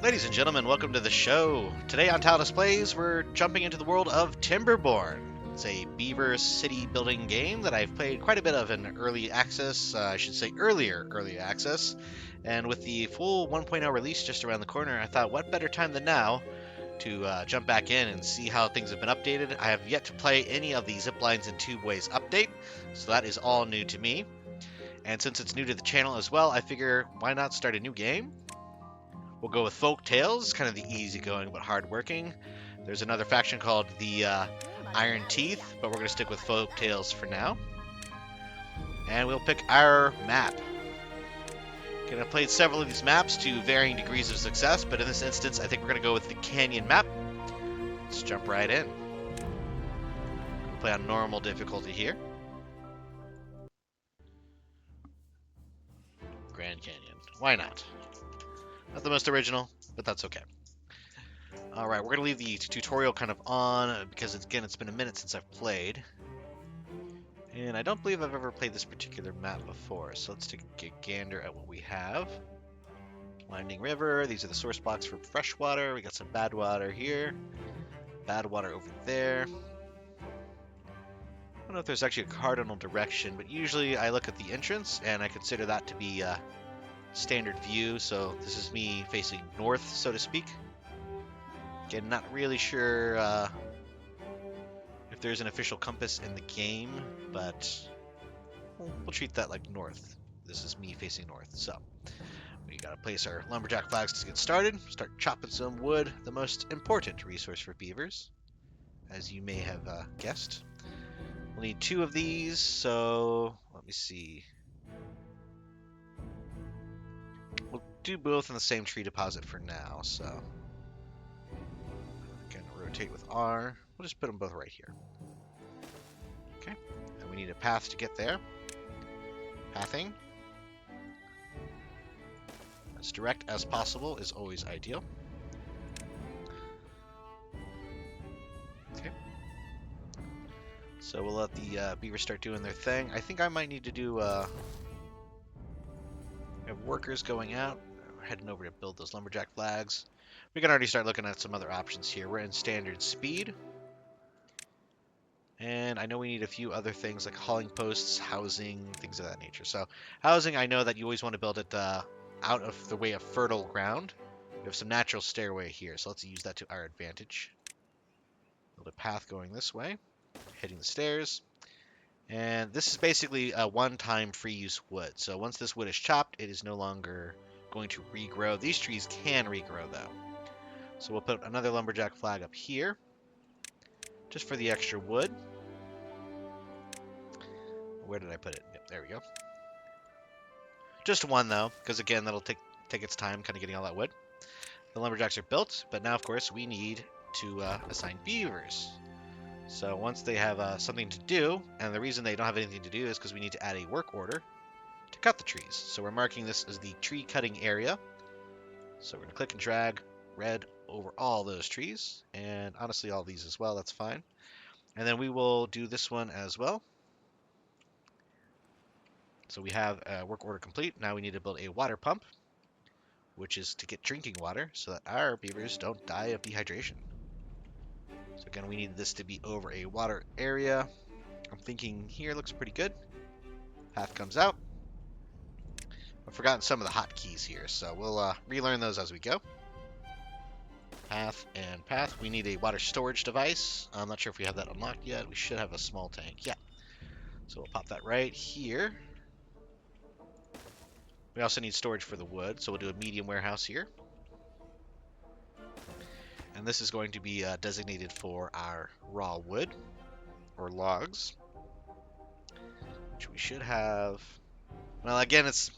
Ladies and gentlemen, welcome to the show. Today on Tallidus Plays, we're jumping into the world of Timberborn. It's a Beaver city building game that I've played quite a bit of in early access, I should say early access. And with the full 1.0 release just around the corner, I thought what better time than now to jump back in and see how things have been updated. I have yet to play any of the Ziplines and Tube Ways update, so that is all new to me. And since it's new to the channel as well, I figure why not start a new game? We'll go with Folk Tales, kind of the easygoing but hardworking. There's another faction called the Iron Teeth, but we're going to stick with Folk Tales for now. And we'll pick our map. Okay, I've played several of these maps to varying degrees of success, but in this instance, I think we're going to go with the Canyon map. Let's jump right in. We'll play on normal difficulty here. Grand Canyon. Why not? Not the most original, but that's okay. Alright, we're going to leave the tutorial kind of on, because again, it's been a minute since I've played. And I don't believe I've ever played this particular map before, so let's take a gander at what we have. Winding River, these are the source blocks for fresh water. We got some bad water here, bad water over there. I don't know if there's actually a cardinal direction, but usually I look at the entrance, and I consider that to be standard view, so this is me facing north, so to speak. Again, not really sure if there's an official compass in the game, but we'll treat that like north. This is me facing north, so we gotta place our lumberjack flags to get started. Start chopping some wood, the most important resource for beavers, as you may have guessed. We'll need 2 of these, so let me see. We'll do both in the same tree deposit for now, so again, rotate with R. We'll just put them both right here. Okay, and we need a path to get there. Pathing. As direct as possible is always ideal. Okay. So we'll let the beavers start doing their thing. I think I might need to do we have workers going out. We're heading over to build those lumberjack flags. We can already start looking at some other options here. We're in standard speed. And I know we need a few other things like hauling posts, housing, things of that nature. So housing, I know that you always want to build it out of the way of fertile ground. We have some natural stairway here, so let's use that to our advantage. Build a path going this way, hitting the stairs. And this is basically a one-time free use wood. So once this wood is chopped, it is no longer going to regrow. These trees can regrow though. So we'll put another lumberjack flag up here, just for the extra wood. Where did I put it? Yep, there we go. Just one though, because again, that'll take its time kind of getting all that wood. The lumberjacks are built, but now of course we need to assign beavers. So once they have something to do, and the reason they don't have anything to do is because we need to add a work order to cut the trees. So we're marking this as the tree cutting area. So we're going to click and drag red over all those trees, and honestly all these as well, that's fine. And then we will do this one as well. So we have a work order complete. Now we need to build a water pump, which is to get drinking water so that our beavers don't die of dehydration. So again, we need this to be over a water area. I'm thinking here looks pretty good. Path comes out. I've forgotten some of the hotkeys here, so we'll relearn those as we go. Path and path. We need a water storage device. I'm not sure if we have that unlocked yet. We should have a small tank. Yeah. So we'll pop that right here. We also need storage for the wood, so we'll do a medium warehouse here. And this is going to be designated for our raw wood, or logs, which we should have. Well, again, it's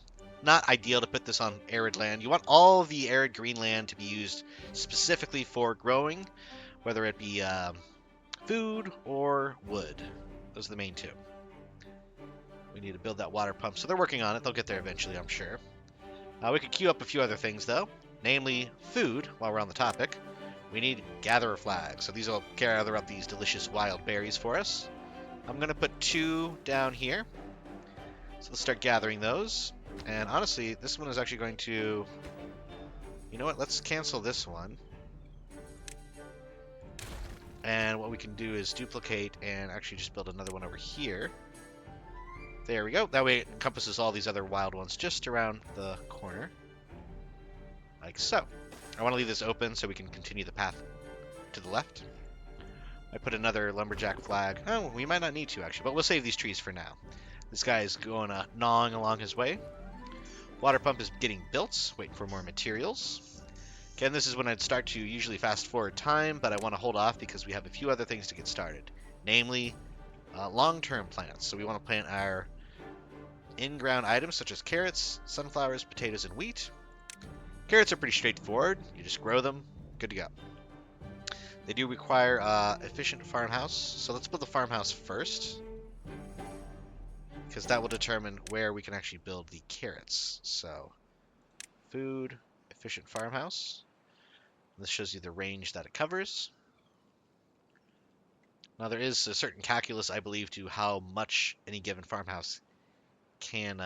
not ideal to put this on arid land. You want all the arid green land to be used specifically for growing, whether it be food or wood. Those are the main 2. We need to build that water pump, so they're working on it. They'll get there eventually, I'm sure. We could queue up a few other things, though, namely food, while we're on the topic. We need gatherer flags, so these will gather up these delicious wild berries for us. I'm going to put 2 down here. So let's start gathering those. And honestly, this one is actually going to You know what? Let's cancel this one. And what we can do is duplicate and actually just build another one over here. There we go. That way it encompasses all these other wild ones just around the corner. Like so. I want to leave this open so we can continue the path to the left. I put another lumberjack flag. Oh, we might not need to actually, but we'll save these trees for now. This guy is going gnawing along his way. Water pump is getting built, waiting for more materials. Again, this is when I'd start to usually fast forward time, but I want to hold off because we have a few other things to get started. Namely, long-term plants. So we want to plant our in-ground items such as carrots, sunflowers, potatoes, and wheat. Carrots are pretty straightforward. You just grow them, good to go. They do require efficient farmhouse, so let's build the farmhouse first, because that will determine where we can actually build the carrots. So, food, efficient farmhouse. This shows you the range that it covers. Now there is a certain calculus, I believe, to how much any given farmhouse can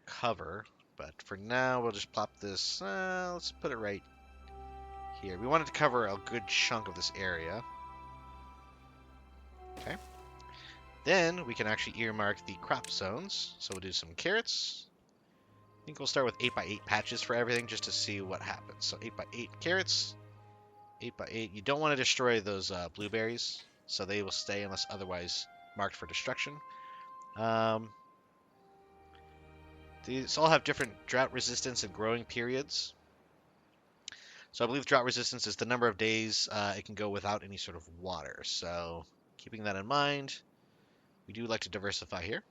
cover. But for now, we'll just plop this, let's put it right here. We want it to cover a good chunk of this area. Okay. Then we can actually earmark the crop zones. So we'll do some carrots. I think we'll start with 8x8 patches for everything just to see what happens. So 8x8 carrots, 8x8. You don't want to destroy those blueberries, so they will stay unless otherwise marked for destruction. These all have different drought resistance and growing periods. So I believe drought resistance is the number of days it can go without any sort of water. So keeping that in mind, we do like to diversify here.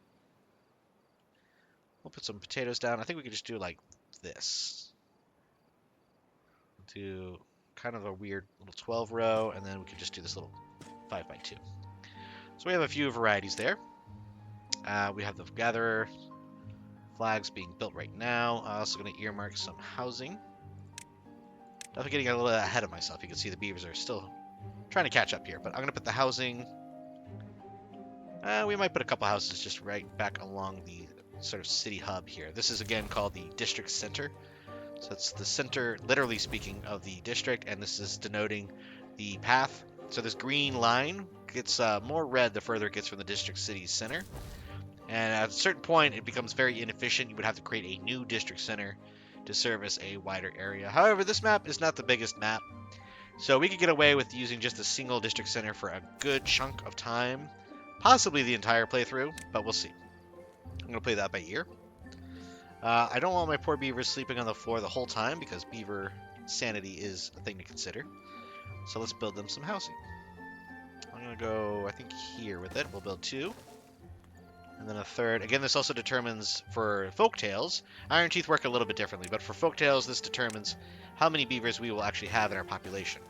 We'll put some potatoes down. I think we could just do like this. Do kind of a weird little 12 row, and then we could just do this little 5x2. So we have a few varieties there. We have the gatherer flags being built right now. I'm also going to earmark some housing. Definitely getting a little ahead of myself. You can see the beavers are still trying to catch up here, but I'm going to put the housing. We might put a couple houses just right back along the sort of city hub here. This is again called the district center. So it's the center, literally speaking, of the district, and this is denoting the path. So this green line gets more red the further it gets from the district city's center. And at a certain point, it becomes very inefficient. You would have to create a new district center to service a wider area. However, this map is not the biggest map, so we could get away with using just a single district center for a good chunk of time, possibly the entire playthrough, but we'll see. I'm going to play that by ear. I don't want my poor beavers sleeping on the floor the whole time because beaver sanity is a thing to consider. So let's build them some housing. I'm going to go, I think, here with it. We'll build 2. And then a third. Again, this also determines for folktales. Iron Teeth work a little bit differently, but for folktales, this determines how many beavers we will actually have in our population.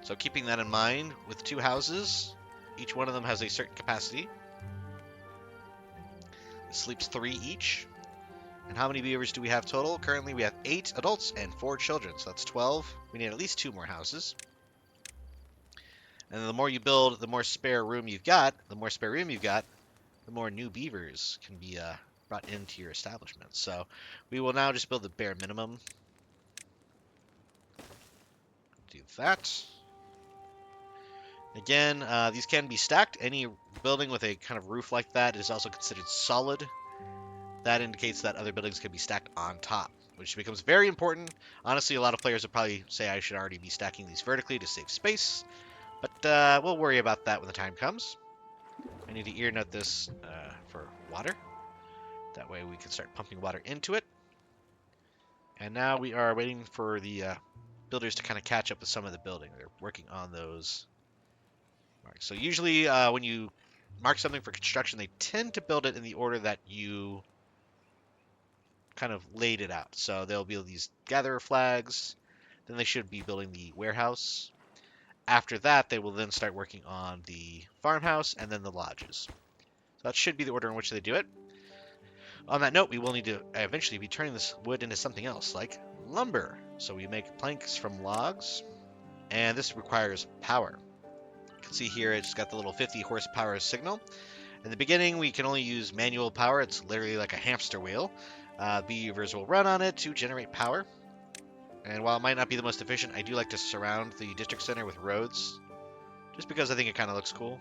So keeping that in mind, with 2 houses, each one of them has a certain capacity. It sleeps 3 each. And how many beavers do we have total? Currently, we have 8 adults and 4 children, so that's 12. We need at least 2 more houses. And the more you build, the more spare room you've got. The more spare room you've got, the more new beavers can be brought into your establishment. So we will now just build the bare minimum. Do that. Again, these can be stacked. Any building with a kind of roof like that is also considered solid. That indicates that other buildings can be stacked on top, which becomes very important. Honestly, a lot of players would probably say I should already be stacking these vertically to save space. But we'll worry about that when the time comes. I need to ear note this for water. That way we can start pumping water into it. And now we are waiting for the builders to kind of catch up with some of the building. They're working on those marks. So usually when you mark something for construction, they tend to build it in the order that you kind of laid it out. So there'll be these gatherer flags. Then they should be building the warehouse. After that, they will then start working on the farmhouse and then the lodges. So that should be the order in which they do it. On that note, we will need to eventually be turning this wood into something else, like lumber. So we make planks from logs, and this requires power. You can see here it's got the little 50 horsepower signal. In the beginning, we can only use manual power. It's literally like a hamster wheel. Beavers will run on it to generate power. And while it might not be the most efficient, I do like to surround the district center with roads, just because I think it kind of looks cool.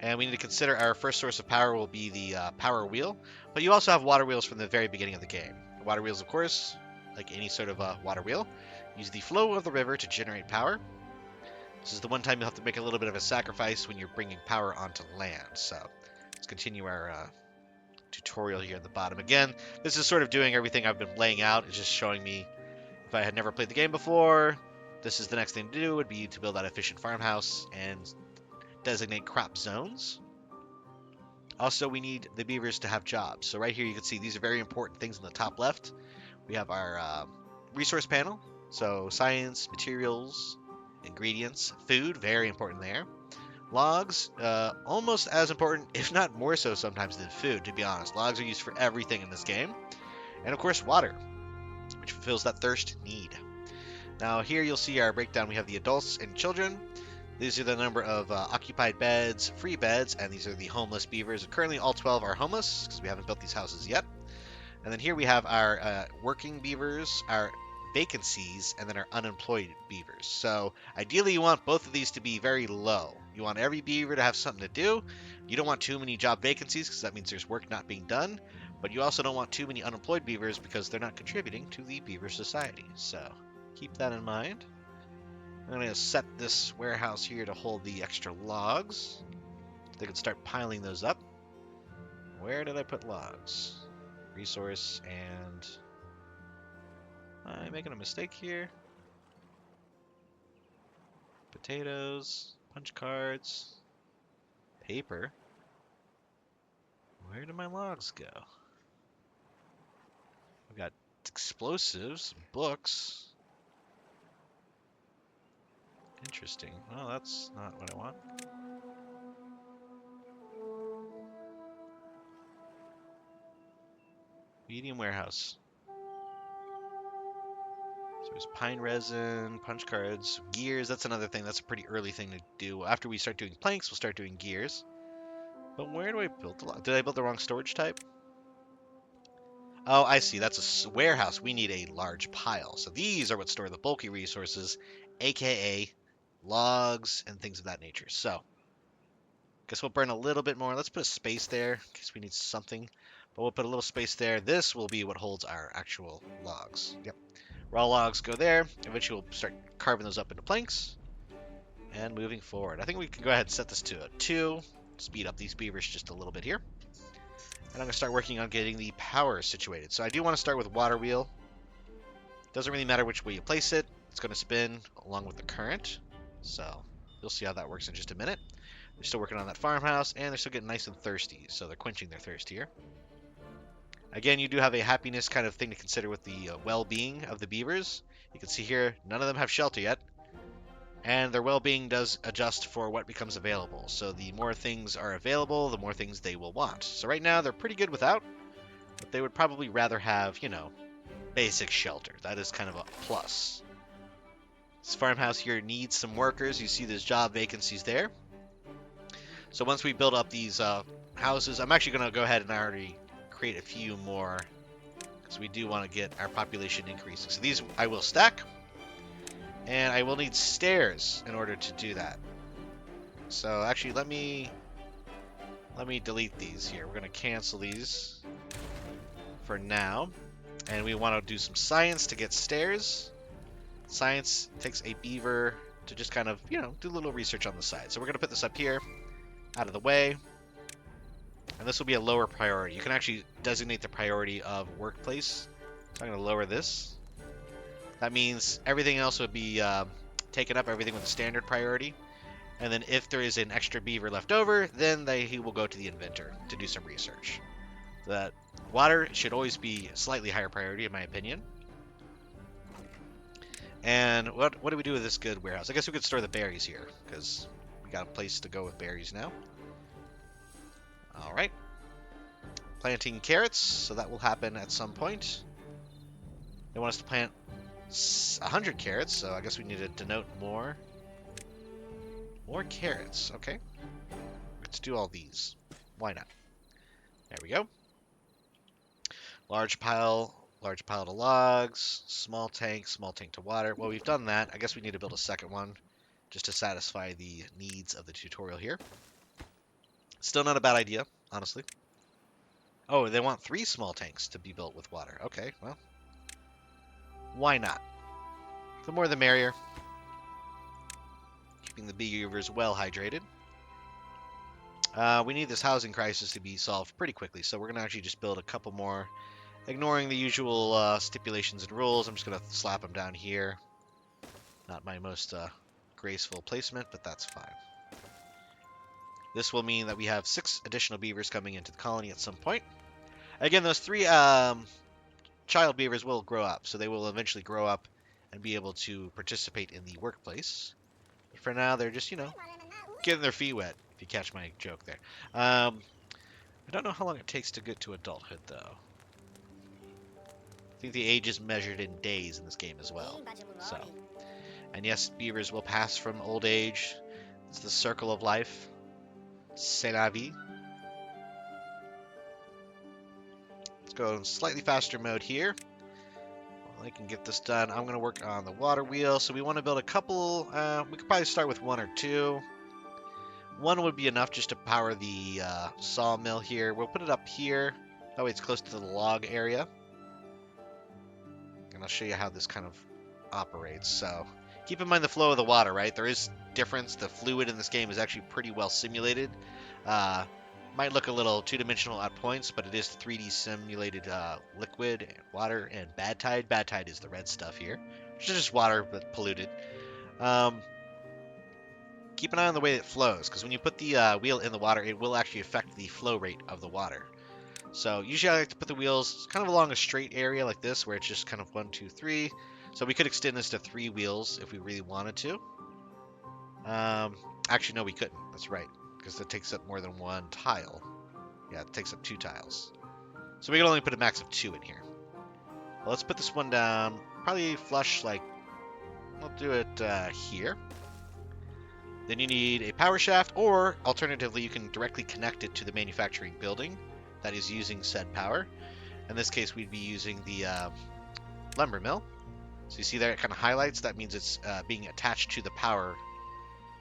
And we need to consider our first source of power will be the power wheel, but you also have water wheels from the very beginning of the game. The water wheels, of course, like any sort of water wheel, use the flow of the river to generate power. This is the one time you'll have to make a little bit of a sacrifice when you're bringing power onto land. So let's continue our tutorial here at the bottom. Again, this is sort of doing everything I've been laying out. It's just showing me if I had never played the game before, this is the next thing to do would be to build that efficient farmhouse and designate crop zones. Also, we need the beavers to have jobs. So right here you can see these are very important things in the top left. We have our resource panel. So science, materials, ingredients, food, very important there. Logs, almost as important, if not more so sometimes than food, to be honest. Logs are used for everything in this game. And of course, water, which fulfills that thirst need. Now here you'll see our breakdown. We have the adults and children. These are the number of occupied beds, free beds, and these are the homeless beavers. Currently all 12 are homeless because we haven't built these houses yet. And then here we have our working beavers, our vacancies, and then our unemployed beavers. So ideally you want both of these to be very low. You want every beaver to have something to do. You don't want too many job vacancies because that means there's work not being done. But you also don't want too many unemployed beavers because they're not contributing to the beaver society. So keep that in mind. I'm going to set this warehouse here to hold the extra logs. They can start piling those up. Where did I put logs? Resource, and I'm making a mistake here. Potatoes, punch cards, paper. Where did my logs go? I've got explosives, books. Interesting. Well, that's not what I want. Medium warehouse. So there's pine resin, punch cards, gears. That's another thing. That's a pretty early thing to do. After we start doing planks, we'll start doing gears. But where do I build the log? Did I build the wrong storage type? Oh, I see. That's a warehouse. We need a large pile. So these are what store the bulky resources, aka logs and things of that nature. So guess we'll burn a little bit more. Let's put a space there in case we need something. But we'll put a little space there. This will be what holds our actual logs. Yep. Raw logs go there. Eventually we'll start carving those up into planks. And moving forward. I think we can go ahead and set this to a 2. Speed up these beavers just a little bit here. And I'm going to start working on getting the power situated. So I do want to start with water wheel. Doesn't really matter which way you place it. It's going to spin along with the current. So you'll see how that works in just a minute. They're still working on that farmhouse, and they're still getting nice and thirsty. So they're quenching their thirst here. Again, you do have a happiness kind of thing to consider with the well-being of the beavers. You can see here, none of them have shelter yet. And their well-being does adjust for what becomes available. So the more things are available, the more things they will want. So right now, they're pretty good without. But they would probably rather have, you know, basic shelter. That is kind of a plus. This farmhouse here needs some workers. You see there's job vacancies there. So once we build up these houses, I'm actually going to go ahead and already create a few more because we do want to get our population increasing. So these I will stack, and I will need stairs in order to do that. So actually, let me delete these here. We're going to cancel these for now, and we want to do some science to get stairs. Science takes a beaver to just kind of, you know, do a little research on the side. So we're going to put this up here, out of the way. And this will be a lower priority. You can actually designate the priority of workplace. So I'm going to lower this. That means everything else would be taken up, everything with a standard priority. And then if there is an extra beaver left over, then he will go to the inventor to do some research. That water should always be a slightly higher priority, in my opinion. And what do we do with this good warehouse? I guess we could store the berries here, because we got a place to go with berries now. Alright. Planting carrots, so that will happen at some point. They want us to plant 100 carrots, so I guess we need to denote more. More carrots, okay. Let's do all these. Why not? There we go. Large pile to logs, small tank to water. Well, we've done that. I guess we need to build a second one just to satisfy the needs of the tutorial here. Still not a bad idea, honestly. Oh, they want 3 small tanks to be built with water. Okay, well, why not? The more the merrier. Keeping the beavers well hydrated. We need this housing crisis to be solved pretty quickly, so we're going to actually just build a couple more, ignoring the usual stipulations and rules. I'm just going to slap them down here. Not my most graceful placement, but that's fine. This will mean that we have 6 additional beavers coming into the colony at some point. Again, those 3 child beavers will grow up, so they will eventually grow up and be able to participate in the workplace. But for now, they're just, getting their feet wet, if you catch my joke there. I don't know how long it takes to get to adulthood, though. I think the age is measured in days in this game as well. So, and yes, beavers will pass from old age. It's the circle of life. C'est la vie. Let's go in slightly faster mode here. Well, I can get this done. I'm going to work on the water wheel. So we want to build a couple. We could probably start with 1 or 2. 1 would be enough just to power the sawmill here. We'll put it up here. That way it's close to the log area. And I'll show you how this kind of operates. So keep in mind the flow of the water, right? There is difference. The fluid in this game is actually pretty well simulated. Might look a little two-dimensional at points, but it is 3D simulated liquid, and water, and bad tide. Bad tide is the red stuff here, which is just water but polluted. Keep an eye on the way it flows, because when you put the wheel in the water, it will actually affect the flow rate of the water. So usually I like to put the wheels kind of along a straight area like this, where it's just kind of 1, 2, 3. So we could extend this to 3 wheels if we really wanted to. Actually, no, we couldn't. That's right, because it takes up more than 1 tile. Yeah, it takes up 2 tiles. So we can only put a max of 2 in here. Well, let's put this one down, probably flush, like, we'll do it here. Then you need a power shaft, or alternatively, you can directly connect it to the manufacturing building that is using said power. In this case, we'd be using the lumber mill. So you see there, it kind of highlights. That means it's being attached to the power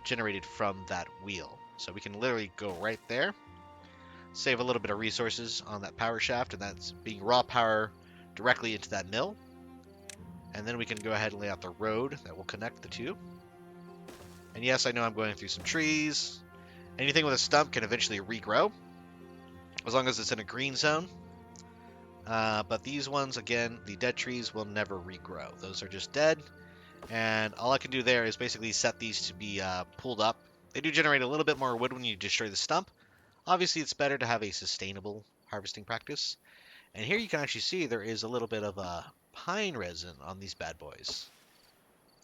generated from that wheel. So we can literally go right there, save a little bit of resources on that power shaft, and that's being raw power directly into that mill. And then we can go ahead and lay out the road that will connect the two. And yes, I know I'm going through some trees. Anything with a stump can eventually regrow, as long as it's in a green zone. But these ones, again, the dead trees will never regrow. Those are just dead. And all I can do there is basically set these to be pulled up. They do generate a little bit more wood when you destroy the stump. Obviously, it's better to have a sustainable harvesting practice. And here you can actually see there is a little bit of pine resin on these bad boys.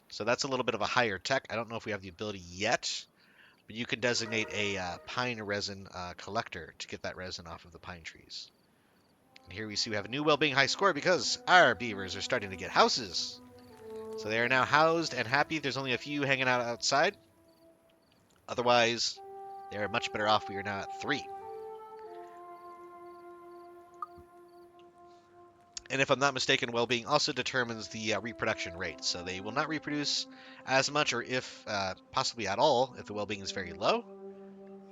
So that's a little bit of a higher tech. I don't know if we have the ability yet, but you can designate a pine resin collector to get that resin off of the pine trees. And here we see we have a new well-being high score because our beavers are starting to get houses. So they are now housed and happy. There's only a few hanging out outside. Otherwise, they are much better off. We are now at 3. And if I'm not mistaken, well-being also determines the reproduction rate. So they will not reproduce as much, or if possibly at all, if the well-being is very low.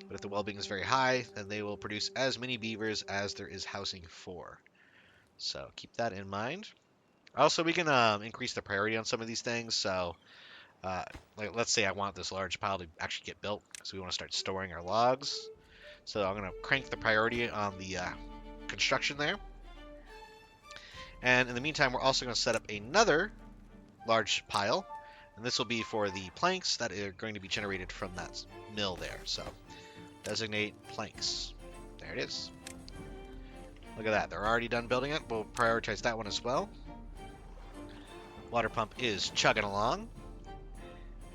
But if the well-being is very high, then they will produce as many beavers as there is housing for. So keep that in mind. Also, we can increase the priority on some of these things. So like, let's say I want this large pile to actually get built, so we want to start storing our logs. So I'm going to crank the priority on the construction there. And in the meantime, we're also going to set up another large pile, and this will be for the planks that are going to be generated from that mill there. So designate planks. There it is. Look at that. They're already done building it. We'll prioritize that one as well. Water pump is chugging along.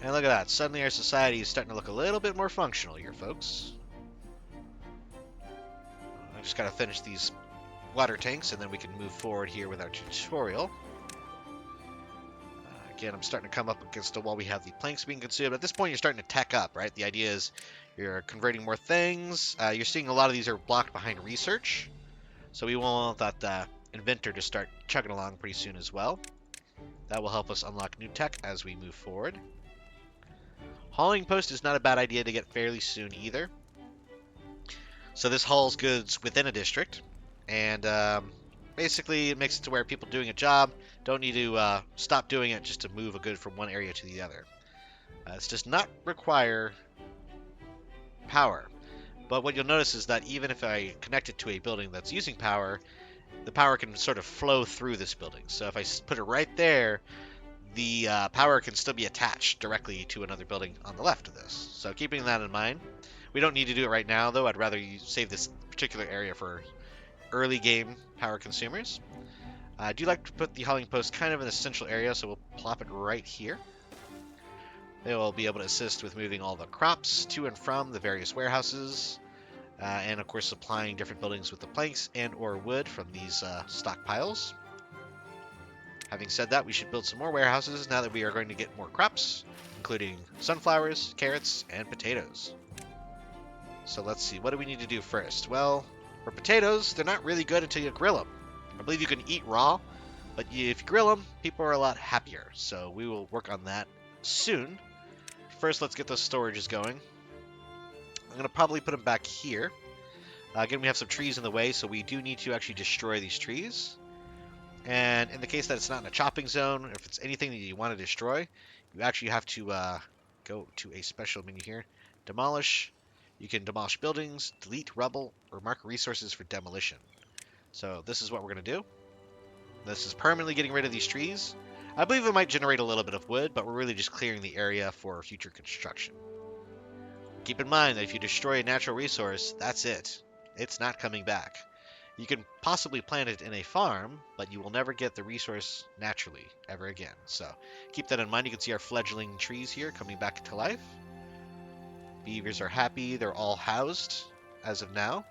And look at that. Suddenly our society is starting to look a little bit more functional here, folks. I just got to finish these water tanks, and then we can move forward here with our tutorial. Again, I'm starting to come up against a wall. We have the planks being consumed. At this point, you're starting to tech up, right? The idea is you're converting more things. You're seeing a lot of these are blocked behind research. So we want that inventor to start chugging along pretty soon as well. That will help us unlock new tech as we move forward. Hauling post is not a bad idea to get fairly soon either. So this hauls goods within a district, and basically it makes it to where people doing a job don't need to stop doing it just to move a good from one area to the other. It does not require power, but what you'll notice is that even if I connect it to a building that's using power, the power can sort of flow through this building. So if I put it right there, the power can still be attached directly to another building on the left of this. So keeping that in mind, we don't need to do it right now though. I'd rather you save this particular area for early game power consumers. I do like to put the hauling post kind of in a central area, so we'll plop it right here. They will be able to assist with moving all the crops to and from the various warehouses, and of course supplying different buildings with the planks and or wood from these stockpiles. Having said that, we should build some more warehouses now that we are going to get more crops, including sunflowers, carrots, and potatoes. So let's see, what do we need to do first? Well, for potatoes, they're not really good until you grill them. I believe you can eat raw, but if you grill them, people are a lot happier. So we will work on that soon. First, let's get those storages going. I'm going to probably put them back here. Again, we have some trees in the way, so we do need to actually destroy these trees. And in the case that it's not in a chopping zone, if it's anything that you want to destroy, you actually have to go to a special menu here. Demolish. You can demolish buildings, delete rubble, or mark resources for demolition. So this is what we're going to do. This is permanently getting rid of these trees. I believe it might generate a little bit of wood, but we're really just clearing the area for future construction. Keep in mind that if you destroy a natural resource, that's it. It's not coming back. You can possibly plant it in a farm, but you will never get the resource naturally ever again. So keep that in mind. You can see our fledgling trees here coming back to life. Beavers are happy. They're all housed as of now.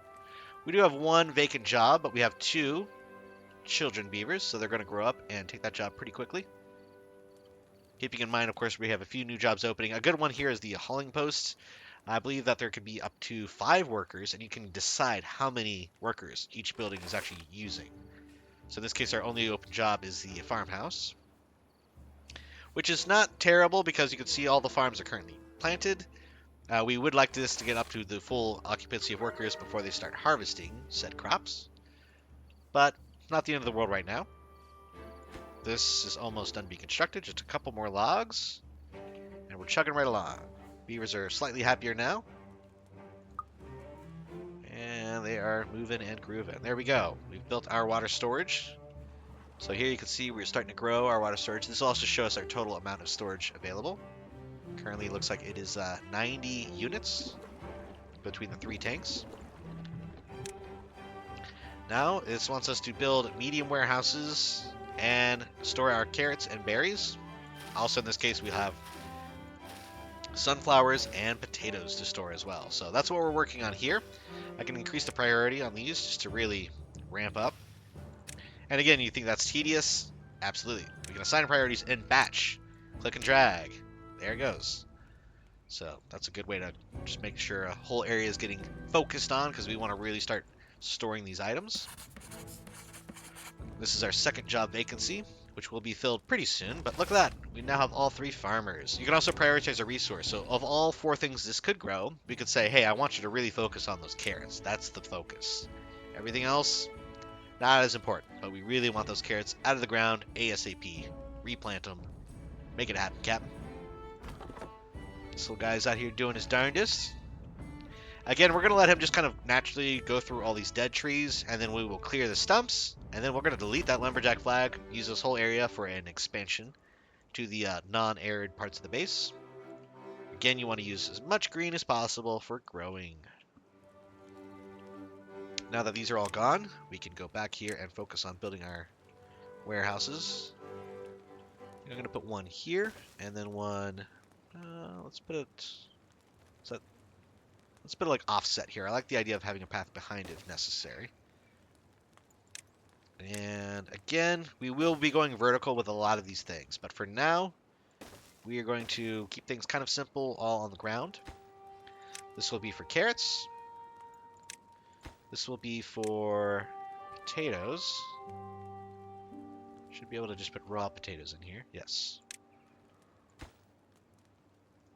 We do have one vacant job, but we have two children beavers, so they're going to grow up and take that job pretty quickly. Keeping in mind, of course, we have a few new jobs opening. A good one here is the hauling post. I believe that there could be up to 5 workers, and you can decide how many workers each building is actually using. So in this case, our only open job is the farmhouse, which is not terrible because you can see all the farms are currently planted. We would like this to get up to the full occupancy of workers before they start harvesting said crops, but not the end of the world right now. This is almost done being constructed, just a couple more logs, and we're chugging right along. Beavers are slightly happier now, and they are moving and grooving. There we go. We've built our water storage. So here you can see we're starting to grow our water storage. This will also show us our total amount of storage available. Currently, it looks like it is 90 units between the 3 tanks. Now, this wants us to build medium warehouses and store our carrots and berries. Also, in this case, we have sunflowers and potatoes to store as well. So that's what we're working on here. I can increase the priority on these just to really ramp up. And again, you think that's tedious? Absolutely. We can assign priorities in batch. Click and drag. There it goes. So that's a good way to just make sure a whole area is getting focused on, because we want to really start storing these items. This is our second job vacancy, which will be filled pretty soon. But look at that. We now have all 3 farmers. You can also prioritize a resource. So of all 4 things this could grow, we could say, hey, I want you to really focus on those carrots. That's the focus. Everything else, not as important. But we really want those carrots out of the ground ASAP. Replant them. Make it happen, Captain. This little guy's out here doing his darndest. Again, we're going to let him just kind of naturally go through all these dead trees, and then we will clear the stumps, and then we're going to delete that lumberjack flag, use this whole area for an expansion to the non-arid parts of the base. Again, you want to use as much green as possible for growing. Now that these are all gone, we can go back here and focus on building our warehouses. I'm going to put one here, and then one... let's put it like offset here. I like the idea of having a path behind it if necessary. And again, we will be going vertical with a lot of these things, but for now, we are going to keep things kind of simple, all on the ground. This will be for carrots. This will be for potatoes. Should be able to just put raw potatoes in here. Yes.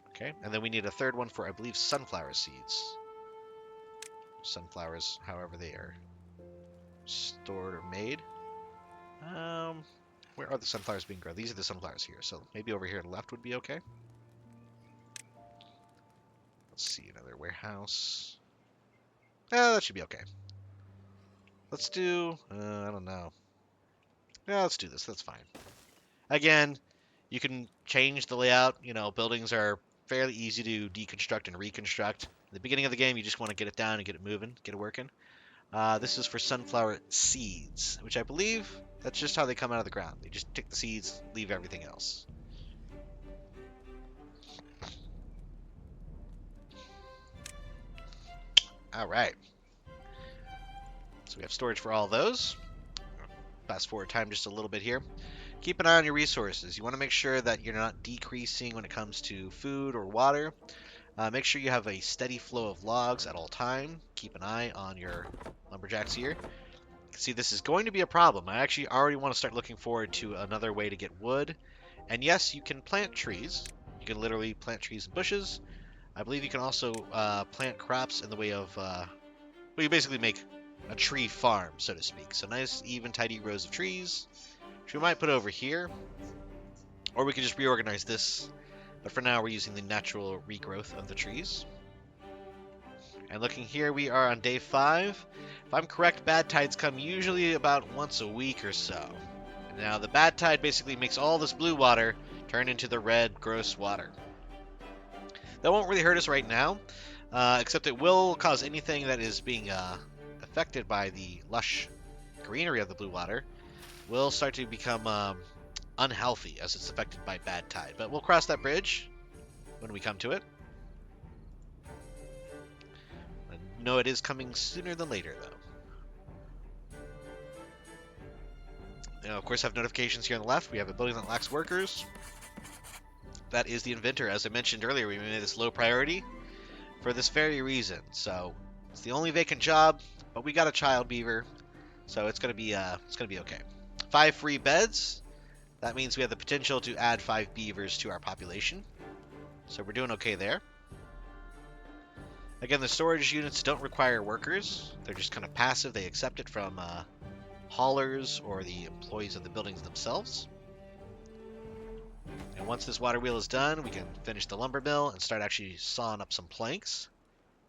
Okay, and then we need a third one for, I believe, sunflower seeds. Sunflowers, however they are stored or made. Where are the sunflowers being grown? These are the sunflowers here, so maybe over here to the left would be okay. Let's see, another warehouse. That should be okay. Let's do, I don't know. Yeah, let's do this. That's fine. Again, you can change the layout. You know, buildings are fairly easy to deconstruct and reconstruct. At the beginning of the game, you just want to get it down and get it moving, get it working. This is for sunflower seeds, which I believe that's just how they come out of the ground. They just take the seeds, leave everything else. All right. So we have storage for all those. Fast forward time just a little bit here. Keep an eye on your resources. You want to make sure that you're not decreasing when it comes to food or water. Make sure you have a steady flow of logs at all time. Keep an eye on your lumberjacks here. You can see this is going to be a problem. I actually already want to start looking forward to another way to get wood. And yes, you can plant trees. You can literally plant trees and bushes. I believe you can also plant crops in the way of, well, you basically make a tree farm, so to speak. So nice, even, tidy rows of trees, which we might put over here. Or we could just reorganize this. But for now, we're using the natural regrowth of the trees. And looking here, we are on day 5. If I'm correct, bad tides come usually about once a week or so. Now, the bad tide basically makes all this blue water turn into the red, gross water. That won't really hurt us right now, except it will cause anything that is being affected by the lush greenery of the blue water will start to become unhealthy as it's affected by bad tide. But we'll cross that bridge when we come to it. I know it is coming sooner than later, though. Now, of course, have notifications here on the left. We have a building that lacks workers. That is the inventor. As I mentioned earlier, we made this low priority for this very reason. So it's the only vacant job, but we got a child beaver, so it's gonna be okay. 5 free beds. That means we have the potential to add 5 beavers to our population. So we're doing okay there. Again, the storage units don't require workers. They're just kind of passive. They accept it from haulers or the employees of the buildings themselves. And once this water wheel is done, we can finish the lumber mill and start actually sawing up some planks.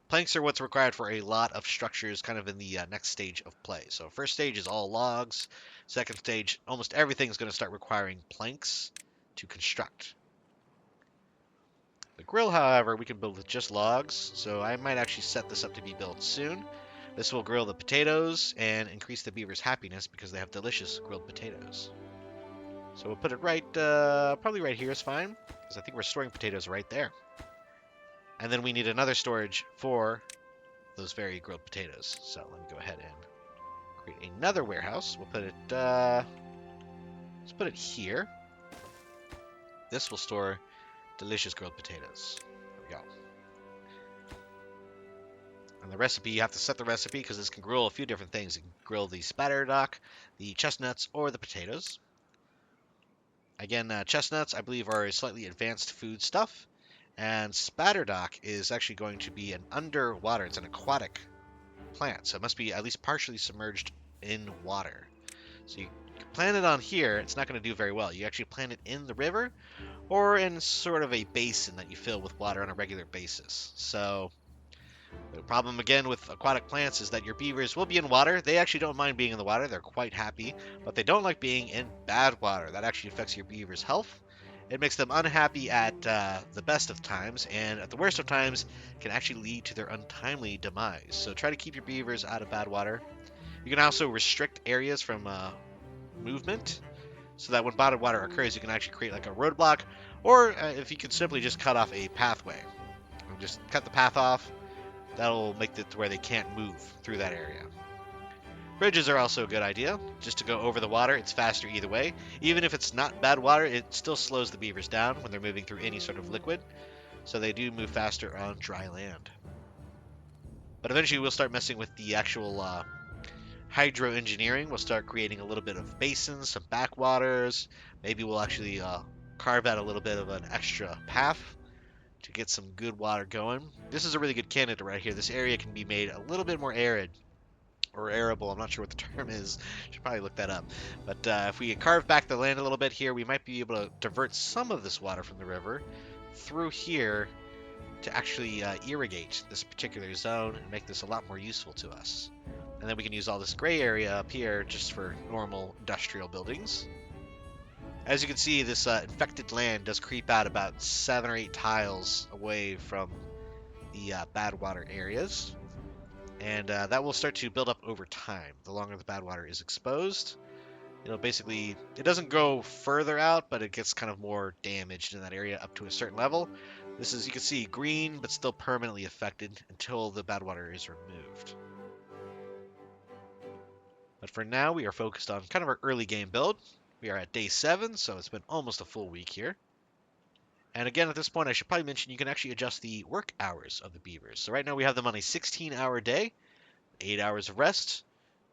Planks are what's required for a lot of structures kind of in the next stage of play. So first stage is all logs. Second stage, almost everything is going to start requiring planks to construct. The grill, however, we can build with just logs, so I might actually set this up to be built soon. This will grill the potatoes and increase the beaver's happiness because they have delicious grilled potatoes. So we'll put it right, probably right here is fine, because I think we're storing potatoes right there. And then we need another storage for those very grilled potatoes. So let me go ahead and create another warehouse. We'll put it, let's put it here. This will store delicious grilled potatoes. There we go. And the recipe, you have to set the recipe because this can grill a few different things. It can grill the spatterdock, the chestnuts, or the potatoes. Again, chestnuts, I believe, are a slightly advanced food stuff. And spatterdock is actually going to be an underwater, it's an aquatic plant. So it must be at least partially submerged in water. So you plant it on here, it's not going to do very well. You actually plant it in the river or in sort of a basin that you fill with water on a regular basis. So the problem again with aquatic plants is that your beavers will be in water. They actually don't mind being in the water. They're quite happy, but they don't like being in bad water. That actually affects your beaver's health. It makes them unhappy at the best of times, and at the worst of times can actually lead to their untimely demise. So try to keep your beavers out of bad water. You can also restrict areas from movement, so that when bad water occurs, you can actually create like a roadblock, or if you could simply just cut off a pathway. Just cut the path off. That'll make it to where they can't move through that area. Bridges are also a good idea, just to go over the water. It's faster either way. Even if it's not bad water, it still slows the beavers down when they're moving through any sort of liquid, so they do move faster on dry land. But eventually we'll start messing with the actual Hydro engineering, we'll start creating a little bit of basins, some backwaters. Maybe we'll actually carve out a little bit of an extra path to get some good water going. This is a really good candidate right here. This area can be made a little bit more arid or arable. I'm not sure what the term is. Should probably look that up. But if we carve back the land a little bit here, we might be able to divert some of this water from the river through here to actually irrigate this particular zone and make this a lot more useful to us. And then we can use all this gray area up here just for normal industrial buildings. As you can see, this infected land does creep out about 7 or 8 tiles away from the bad water areas. And that will start to build up over time. The longer the bad water is exposed, basically, it doesn't go further out, but it gets kind of more damaged in that area up to a certain level. This is, you can see, green, but still permanently affected until the bad water is removed. But for now, we are focused on kind of our early game build. We are at day 7, so it's been almost a full week here. And again, at this point, I should probably mention you can actually adjust the work hours of the beavers. So right now we have them on a 16-hour day, 8 hours of rest.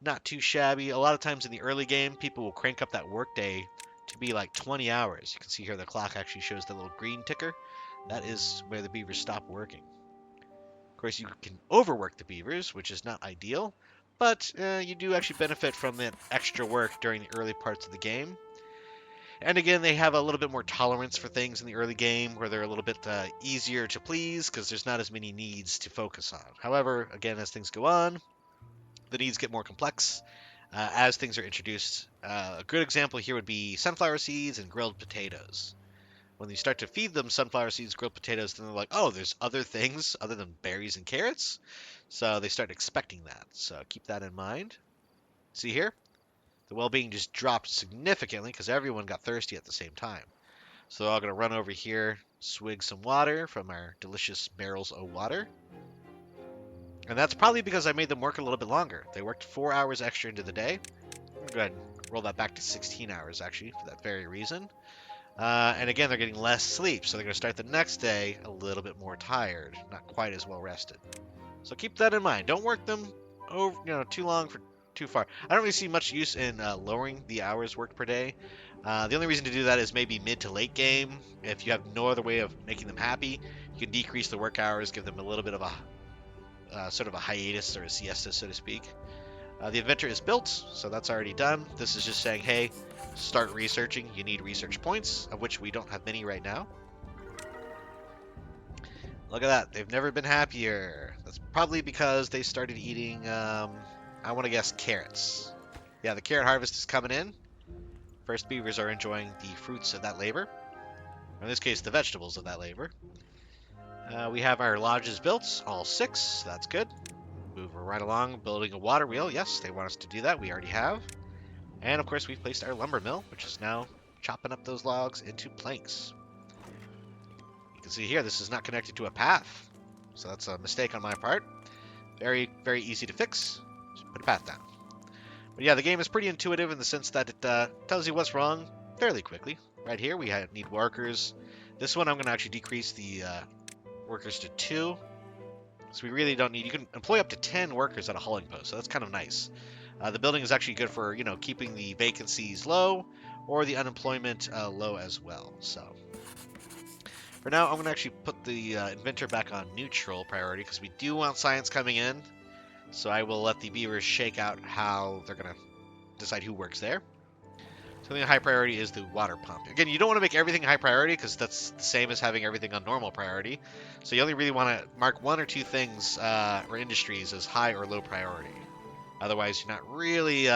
Not too shabby. A lot of times in the early game, people will crank up that work day to be like 20 hours. You can see here the clock actually shows the little green ticker. That is where the beavers stop working. Of course, you can overwork the beavers, which is not ideal, but you do actually benefit from that extra work during the early parts of the game. And again, they have a little bit more tolerance for things in the early game, where they're a little bit easier to please because there's not as many needs to focus on. However, again, as things go on, the needs get more complex as things are introduced. A good example here would be sunflower seeds and grilled potatoes. When you start to feed them sunflower seeds, grilled potatoes, then they're like, oh, there's other things other than berries and carrots. So they start expecting that. So keep that in mind. See here? The well-being just dropped significantly because everyone got thirsty at the same time. So they're all going to run over here, swig some water from our delicious barrels of water. And that's probably because I made them work a little bit longer. They worked 4 hours extra into the day. I'm going to go ahead and roll that back to 16 hours, actually, for that very reason. And again, they're getting less sleep, so they're going to start the next day a little bit more tired, not quite as well rested. So keep that in mind. Don't work them too long for too far. I don't really see much use in lowering the hours worked per day. The only reason to do that is maybe mid to late game. If you have no other way of making them happy, you can decrease the work hours, give them a little bit of a sort of a hiatus or a siesta, so to speak. The inventor is built, so that's already done. This is just saying, hey, start researching. You need research points, of which we don't have many right now. Look at that. They've never been happier. That's probably because they started eating, I want to guess, carrots. Yeah, the carrot harvest is coming in. First beavers are enjoying the fruits of that labor. In this case, the vegetables of that labor. We have our lodges built, all 6. So that's good. Move right along, building a water wheel. Yes, they want us to do that. We already have. And of course, we've placed our lumber mill, which is now chopping up those logs into planks. You can see here, this is not connected to a path. So that's a mistake on my part. Very, very easy to fix. Just put a path down. But yeah, the game is pretty intuitive in the sense that it tells you what's wrong fairly quickly. Right here, we need workers. This one, I'm going to actually decrease the workers to 2. So we really don't need... You can employ up to 10 workers at a hauling post, so that's kind of nice. The building is actually good for, keeping the vacancies low or the unemployment low as well. So for now, I'm going to actually put the inventor back on neutral priority because we do want science coming in. So I will let the beavers shake out how they're going to decide who works there. So I think high priority is the water pump. Again, you don't want to make everything high priority because that's the same as having everything on normal priority. So you only really want to mark 1 or 2 things or industries as high or low priority. Otherwise, you're not really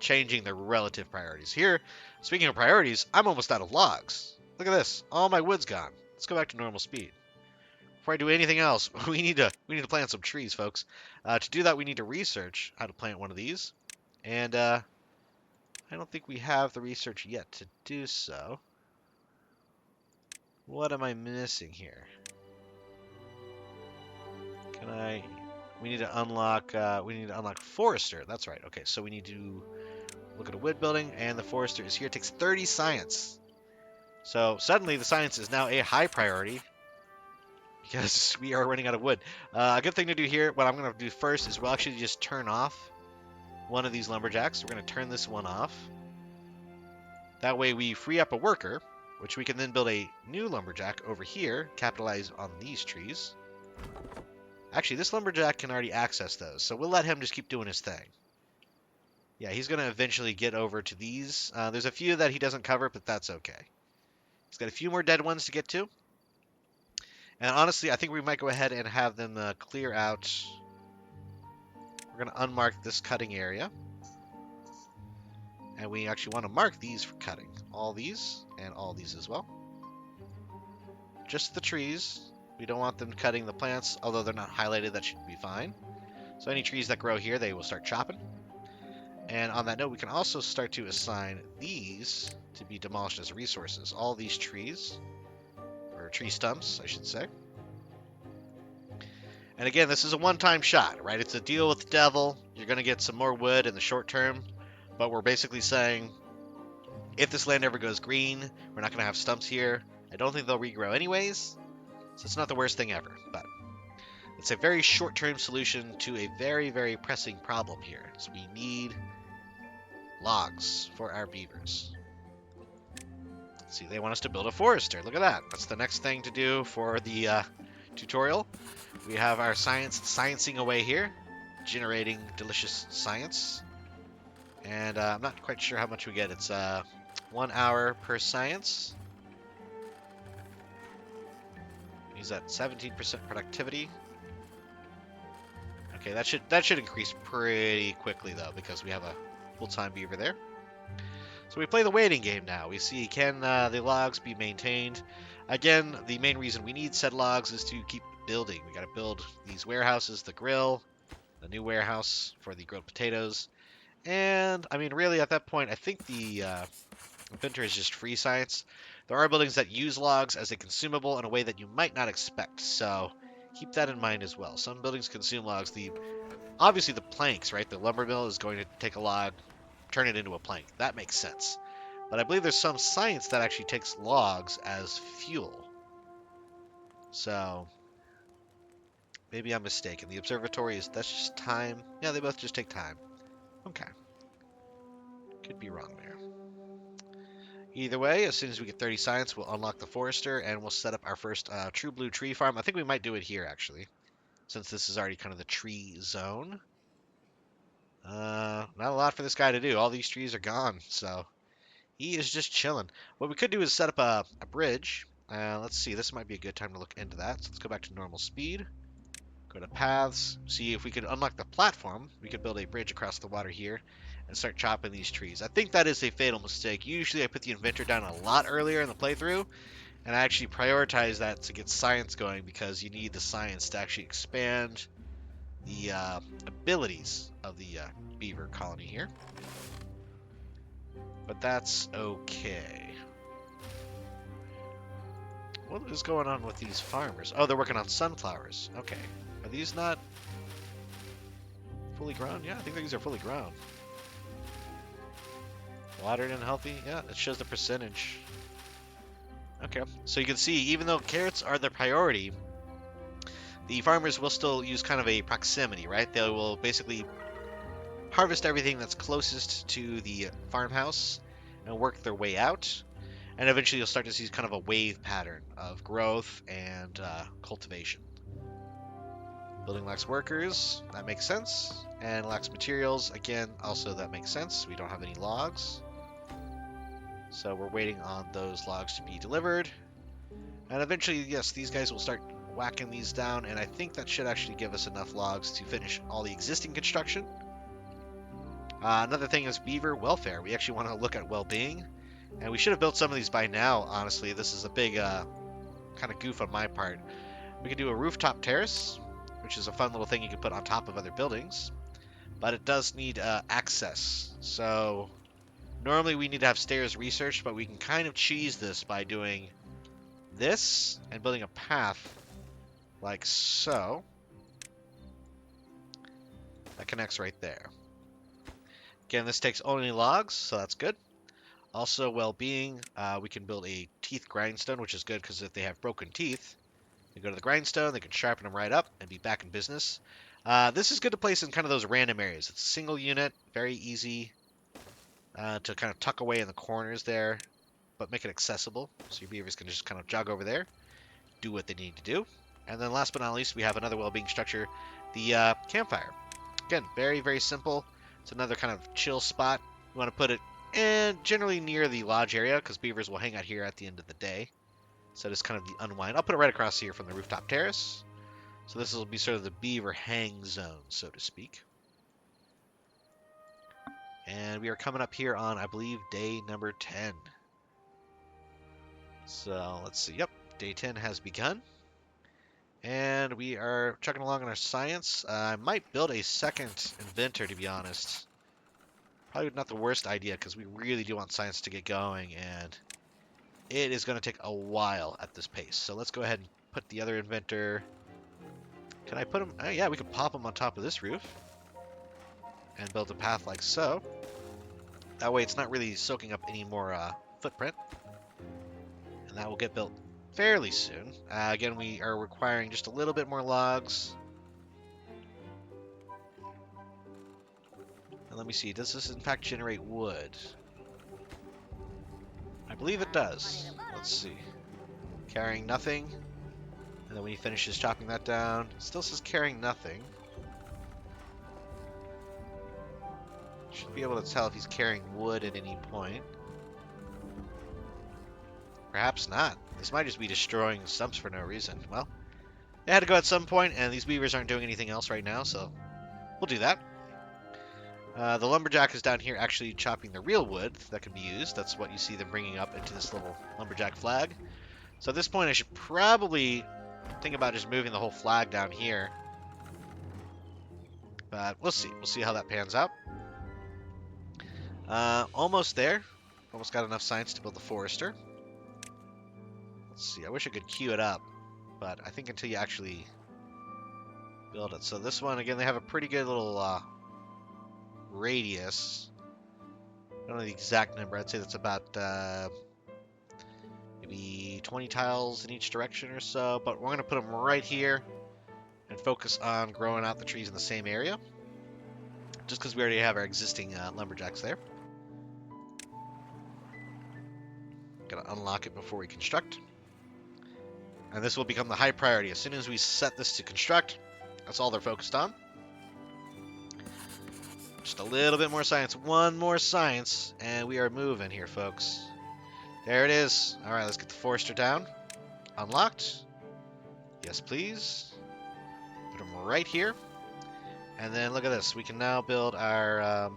changing the relative priorities. Here, speaking of priorities, I'm almost out of logs. Look at this. All my wood's gone. Let's go back to normal speed. Before I do anything else, we need to plant some trees, folks. To do that, we need to research how to plant one of these. And I don't think we have the research yet to do so. What am I missing here? We need to unlock Forester. That's right. Okay, so we need to look at a wood building, and the Forester is here. It takes 30 science. So suddenly the science is now a high priority because we are running out of wood. A good thing to do here, what I'm going to do first is we'll actually just turn off one of these lumberjacks. We're going to turn this one off. That way we free up a worker, which we can then build a new lumberjack over here, capitalize on these trees. Actually, this lumberjack can already access those, so we'll let him just keep doing his thing. Yeah, he's going to eventually get over to these. There's a few that he doesn't cover, but that's okay. He's got a few more dead ones to get to. And honestly, I think we might go ahead and have them clear out. We're going to unmark this cutting area. And we actually want to mark these for cutting. All these and all these as well. Just the trees. We don't want them cutting the plants, although they're not highlighted, that should be fine. So any trees that grow here, they will start chopping. And on that note, we can also start to assign these to be demolished as resources. All these trees, or tree stumps, I should say. And again, this is a one-time shot, right? It's a deal with the devil. You're going to get some more wood in the short term, but we're basically saying, if this land ever goes green, we're not going to have stumps here. I don't think they'll regrow anyways, so it's not the worst thing ever, but it's a very short-term solution to a very, very pressing problem here. So we need logs for our beavers. Let's see, they want us to build a forester. Look at that. That's the next thing to do for the tutorial. We have our sciencing away here, generating delicious science. And I'm not quite sure how much we get. It's 1 hour per science. He's at 17% productivity. Okay, that should increase pretty quickly though, because we have a full-time beaver there. So we play the waiting game now. We see, can the logs be maintained? Again, the main reason we need said logs is to keep building. We got to build these warehouses, the grill, the new warehouse for the grilled potatoes. And, I mean, really, at that point, I think the inventor is just free science. There are buildings that use logs as a consumable in a way that you might not expect, so keep that in mind as well. Some buildings consume logs. Obviously, the planks, right? The lumber mill is going to take a log, turn it into a plank. That makes sense. But I believe there's some science that actually takes logs as fuel. So, maybe I'm mistaken. The observatory that's just time. Yeah, they both just take time. Okay. Could be wrong there. Either way, as soon as we get 30 science, we'll unlock the forester and we'll set up our first true blue tree farm. I think we might do it here, actually, since this is already kind of the tree zone. Not a lot for this guy to do. All these trees are gone, so he is just chilling. What we could do is set up a bridge. Let's see, this might be a good time to look into that. So let's go back to normal speed. Go to paths. See if we could unlock the platform. We could build a bridge across the water here and start chopping these trees. I think that is a fatal mistake. Usually I put the inventor down a lot earlier in the playthrough, and I actually prioritize that to get science going because you need the science to actually expand the abilities of the beaver colony here. But that's okay. What is going on with these farmers? Oh, they're working on sunflowers. Okay. Are these not fully grown? Yeah, I think these are fully grown. Watered and healthy? Yeah, it shows the percentage. Okay. So you can see, even though carrots are the priority, the farmers will still use kind of a proximity, right? They will basically harvest everything that's closest to the farmhouse and work their way out. And eventually you'll start to see kind of a wave pattern of growth and cultivation. Building lacks workers, that makes sense. And lacks materials, again, also that makes sense. We don't have any logs. So we're waiting on those logs to be delivered. And eventually, yes, these guys will start whacking these down, and I think that should actually give us enough logs to finish all the existing construction. Another thing is beaver welfare. We actually want to look at well-being, and we should have built some of these by now, honestly. This is a big kind of goof on my part. We could do a rooftop terrace, which is a fun little thing you can put on top of other buildings, but it does need access. So normally we need to have stairs researched, but we can kind of cheese this by doing this and building a path like so. That connects right there. Again, this takes only logs, so that's good. Also, well-being, we can build a teeth grindstone, which is good because if they have broken teeth, they go to the grindstone, they can sharpen them right up and be back in business. This is good to place in kind of those random areas. It's a single unit, very easy to kind of tuck away in the corners there, but make it accessible. So your beavers can just kind of jog over there, do what they need to do. And then last but not least, we have another well-being structure, the campfire. Again, very, very simple. It's another kind of chill spot. You want to put it generally near the lodge area because beavers will hang out here at the end of the day. So just kind of the unwind. I'll put it right across here from the rooftop terrace. So this will be sort of the beaver hang zone, so to speak. And we are coming up here on, I believe, day number 10. So let's see. Yep, day 10 has begun. And we are chugging along in our science. I might build a second inventor, to be honest. Probably not the worst idea, because we really do want science to get going, and it is going to take a while at this pace. So let's go ahead and put the other inventor... Can I put him... Oh, yeah, we can pop him on top of this roof. And build a path like so. That way it's not really soaking up any more footprint. And that will get built fairly soon. Again, we are requiring just a little bit more logs. And let me see, does this in fact generate wood? I believe it does. Let's see. Carrying nothing. And then when he finishes chopping that down, it still says carrying nothing. Should be able to tell if he's carrying wood at any point. Perhaps not. This might just be destroying stumps for no reason. Well, it had to go at some point, and these beavers aren't doing anything else right now, so we'll do that. The lumberjack is down here actually chopping the real wood that can be used. That's what you see them bringing up into this little lumberjack flag. So at this point, I should probably think about just moving the whole flag down here. But we'll see. We'll see how that pans out. Almost there. Almost got enough science to build the forester. Let's see. I wish I could queue it up, but I think until you actually build it. So this one, again, they have a pretty good little radius. I don't know the exact number. I'd say that's about maybe 20 tiles in each direction or so. But we're going to put them right here and focus on growing out the trees in the same area. Just because we already have our existing lumberjacks there. Got to unlock it before we construct. And this will become the high priority. As soon as we set this to construct, that's all they're focused on. Just a little bit more science. One more science, and we are moving here, folks. There it is. All right, let's get the forester down. Unlocked. Yes, please. Put them right here. And then look at this. We can now build our...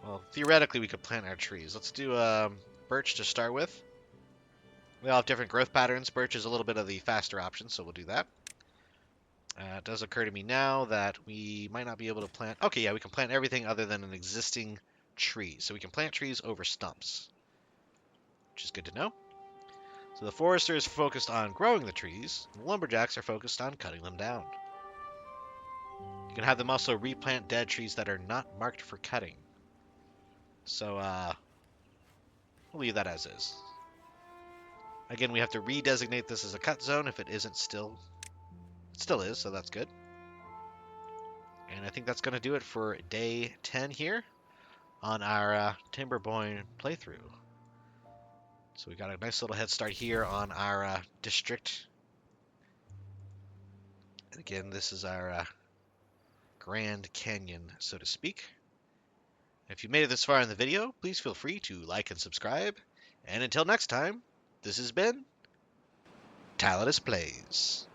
well, theoretically, we could plant our trees. Let's do birch to start with. We all have different growth patterns. Birch is a little bit of the faster option, so we'll do that. It does occur to me now that we might not be able to plant... Okay, yeah, we can plant everything other than an existing tree. So we can plant trees over stumps, which is good to know. So the forester is focused on growing the trees. And the lumberjacks are focused on cutting them down. You can have them also replant dead trees that are not marked for cutting. So, we'll leave that as is. Again, we have to redesignate this as a cut zone if it isn't still. It still is, so that's good. And I think that's going to do it for day 10 here on our Timberborn playthrough. So we got a nice little head start here on our district. And again, this is our Grand Canyon, so to speak. If you made it this far in the video, please feel free to like and subscribe. And until next time, this has been Tallidus Plays.